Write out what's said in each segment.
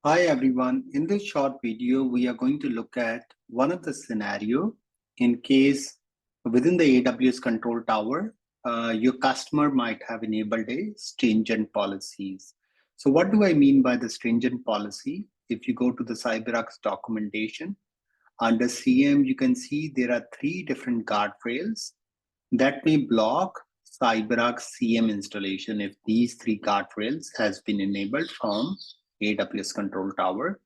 Hi everyone. In this short video, we are going to look at one of the scenario in case within the AWS Control Tower, your customer might have enabled a stringent policies. So what do I mean by the stringent policy? If you go to the CyberArk's documentation, under CM, you can see there are three different guardrails that may block CyberArk CM installation if these three guardrails has been enabled from AWS Control Tower.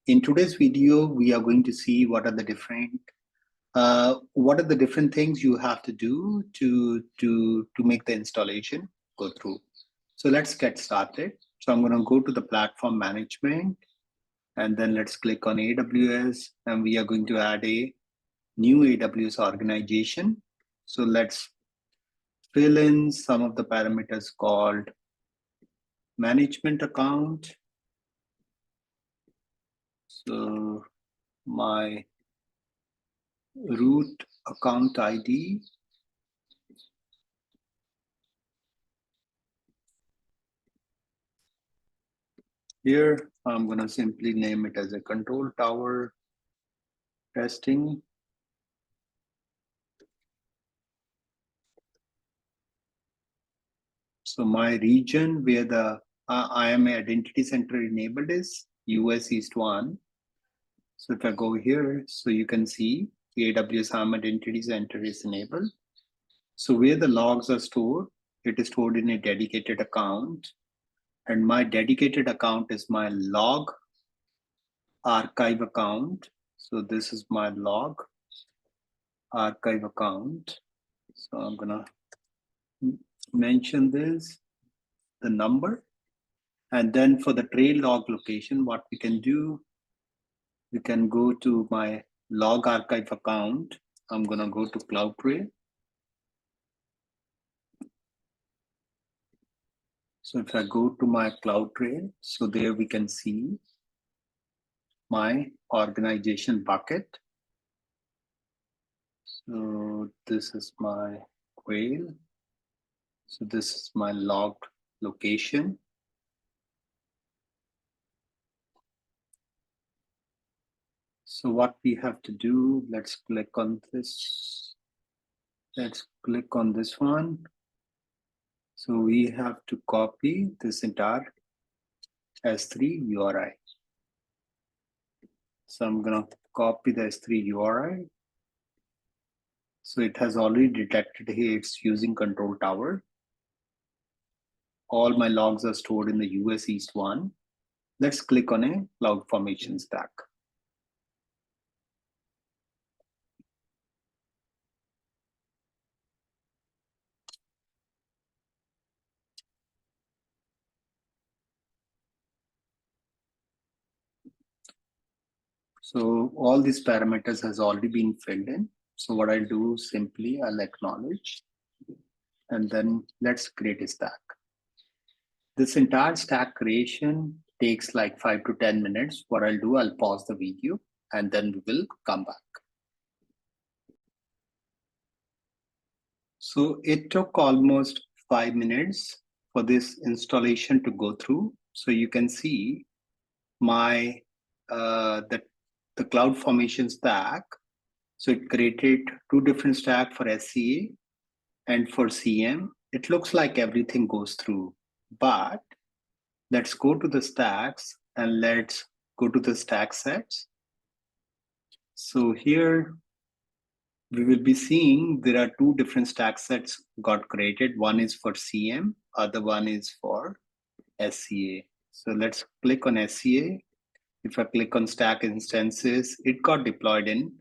In today's video, we are going to see what are the different things you have to do to make the installation go through. So let's get started. So I'm going to go to the platform management, and then let's click on AWS, and we are going to add a new AWS organization. So let's fill in some of the parameters called management account. So my root account ID, here I'm going to simply name it as a control tower testing. So my region where the IAM identity center enabled is US East 1. So if I go here, so you can see the AWS IAM identity center is enabled. So where the logs are stored, it is stored in a dedicated account. And my dedicated account is my log archive account. So this is my log archive account. So I'm gonna mention this, the number. And then for the trail log location, what we can do, we can go to my log archive account. I'm gonna go to CloudTrail. So if I go to my CloudTrail, so there we can see my organization bucket. So this is my quail. So this is my logged location. So what we have to do, let's click on this. Let's click on this one. So we have to copy this entire S3 URI. So I'm gonna copy the S3 URI. So it has already detected here it's using Control Tower. All my logs are stored in the US East 1. Let's click on a cloud formation stack. So all these parameters has already been filled in. So what I'll do simply, I'll acknowledge, and then let's create a stack. This entire stack creation takes like 5 to 10 minutes. What I'll do, I'll pause the video and then we will come back. So it took almost 5 minutes for this installation to go through. So you can see my the cloud formation stack. So it created two different stacks for SCA and for CM. It looks like everything goes through, but let's go to the stacks and let's go to the stack sets. So here we will be seeing there are two different stack sets got created. One is for CM, other one is for SCA. So let's click on SCA. If I click on stack instances, it got deployed in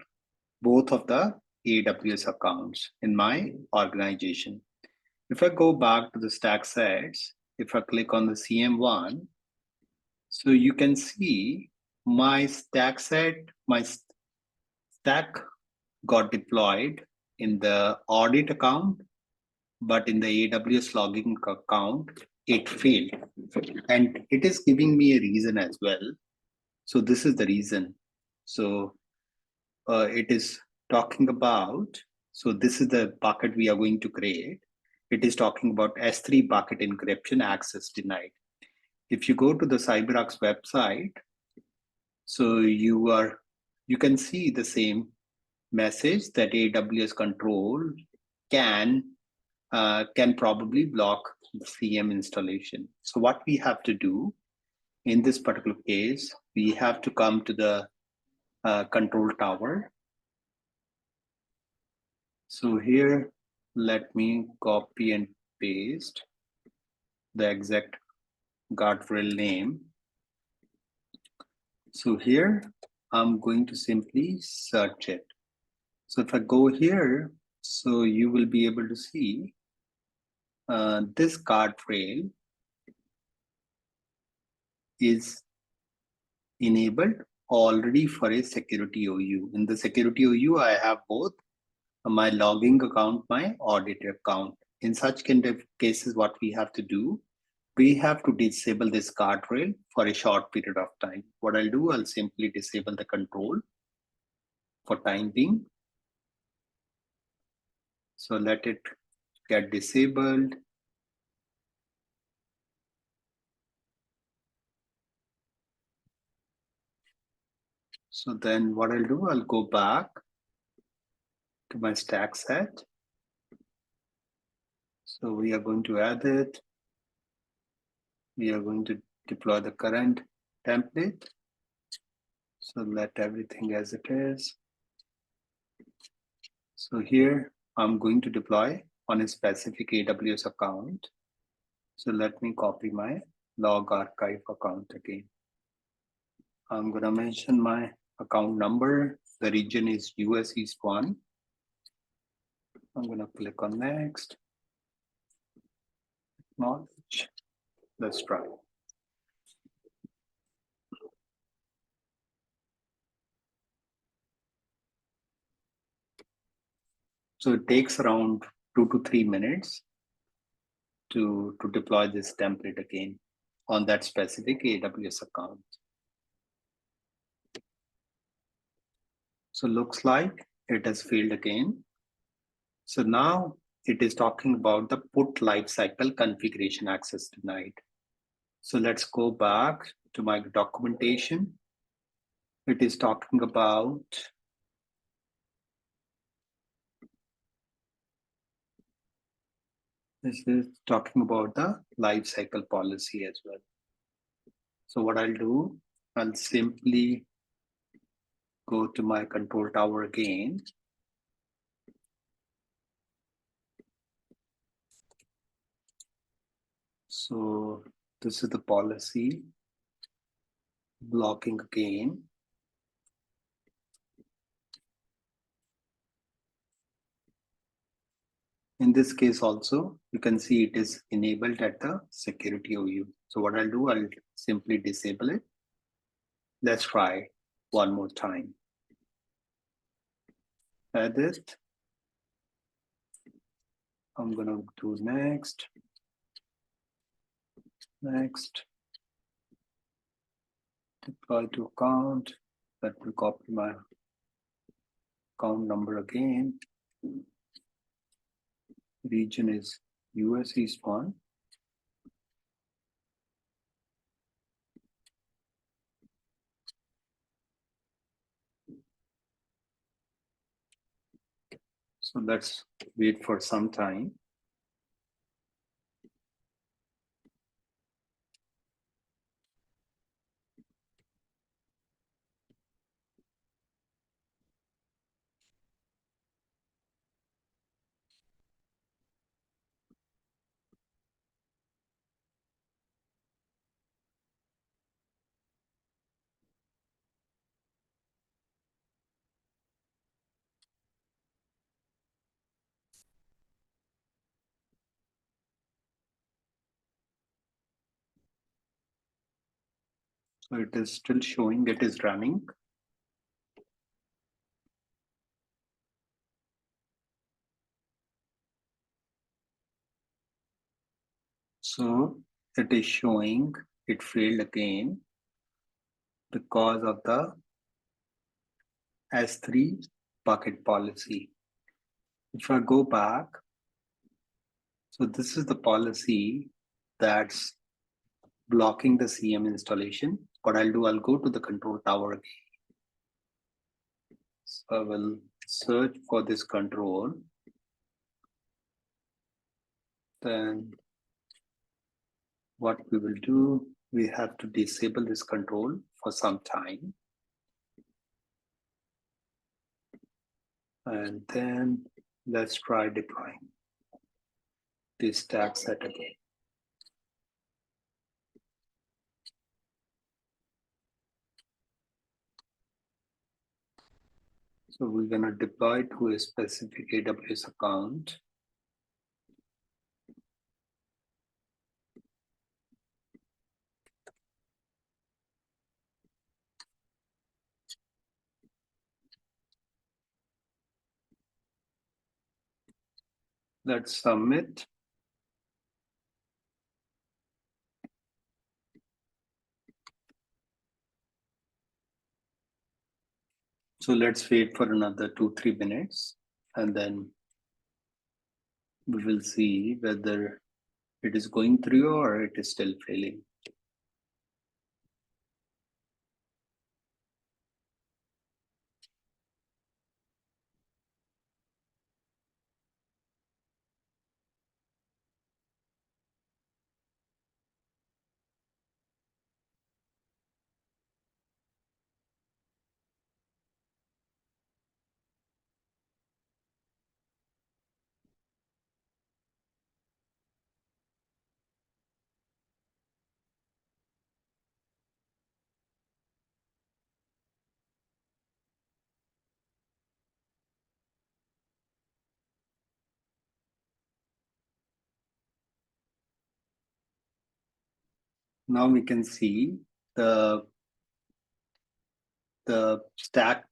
both of the AWS accounts in my organization. If I go back to the stack sets, if I click on the CM1, so you can see my stack set, my stack got deployed in the audit account, but in the AWS logging account, it failed. And it is giving me a reason as well. So this is the reason. So it is talking about, so this is the bucket we are going to create. It is talking about S3 bucket encryption access denied. If you go to the CyberArk's website, So you can see the same message that AWS Control can probably block the CM installation. So what we have to do in this particular case, we have to come to the control tower. So here, let me copy and paste the exact guardrail name. So here, I'm going to simply search it. So if I go here, so you will be able to see this guardrail is enabled already for a security OU. In the security OU, I have both my logging account, my audit account. In such kind of cases, what we have to do, we have to disable this guardrail for a short period of time. What I'll do, I'll simply disable the control for time being. So let it get disabled. So then what I'll do, I'll go back to my stack set. So we are going to add it. We are going to deploy the current template. So let everything as it is. So here I'm going to deploy on a specific AWS account. So let me copy my log archive account again. I'm going to mention my account number. The region is US East 1. I'm going to click on next. Acknowledge. Let's try. So it takes around 2 to 3 minutes to deploy this template again on that specific AWS account. So looks like it has failed again. So now it is talking about the put lifecycle configuration access denied. So let's go back to my documentation. It is talking about the lifecycle policy as well. So what I'll do, I'll simply go to my control tower again. So this is the policy, blocking again. In this case also, you can see it is enabled at the security OU. So what I'll do, I'll simply disable it. Let's try one more time. Add it. I'm gonna do next. Next. Deploy to account. Let me copy my account number again. Region is US East 1. So let's wait for some time. So it is still showing it is running. So it is showing it failed again because of the S3 bucket policy. If I go back, so this is the policy that's blocking the CM installation. what I'll do, I'll go to the control tower again. So I will search for this control. Then what we will do, we have to disable this control for some time. And then let's try deploying this tag set again. So we're gonna deploy to a specific AWS account. Let's submit. So let's wait for another 2-3 minutes, and then we will see whether it is going through or it is still failing. Now we can see the stack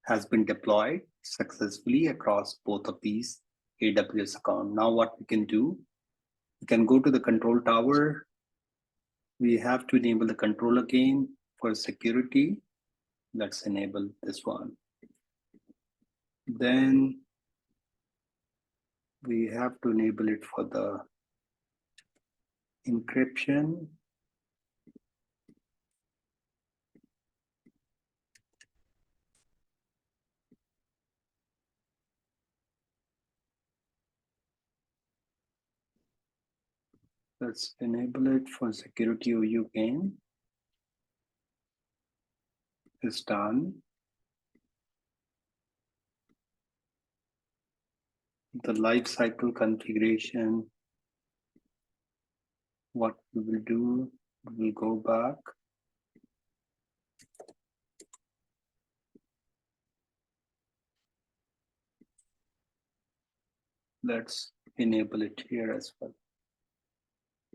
has been deployed successfully across both of these AWS accounts. Now what we can do, we can go to the control tower. We have to enable the control again for security. Let's enable this one. Then we have to enable it for the encryption. Let's enable it for security OU again. It's done. The lifecycle configuration, what we will do, we will go back. Let's enable it here as well.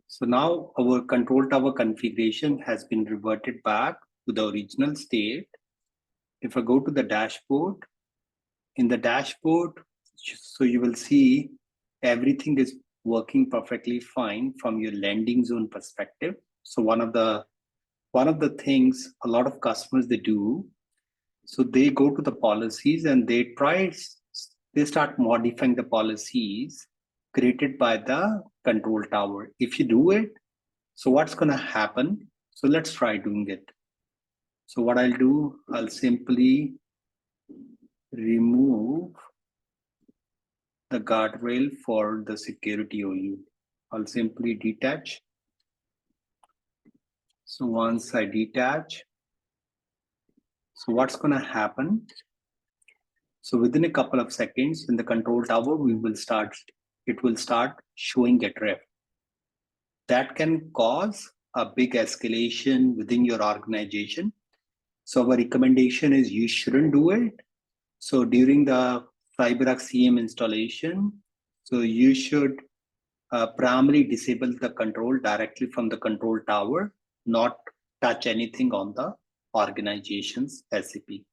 So now our control tower configuration has been reverted back to the original state. If I go to the dashboard, in the dashboard, so you will see everything is working perfectly fine from your landing zone perspective. So one of the things a lot of customers they do, so they go to the policies and they start modifying the policies created by the control tower. If you do it, so what's going to happen? So let's try doing it. So what I'll do, I'll simply remove the guardrail for the security OU. I'll simply detach. So once I detach, so what's going to happen? So within a couple of seconds in the control tower, it will start showing a drift. That can cause a big escalation within your organization. So our recommendation is you shouldn't do it. So during the CyberArk CEM installation, so you should primarily disable the control directly from the control tower, not touch anything on the organization's SAP.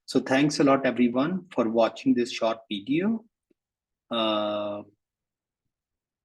So thanks a lot, everyone, for watching this short video.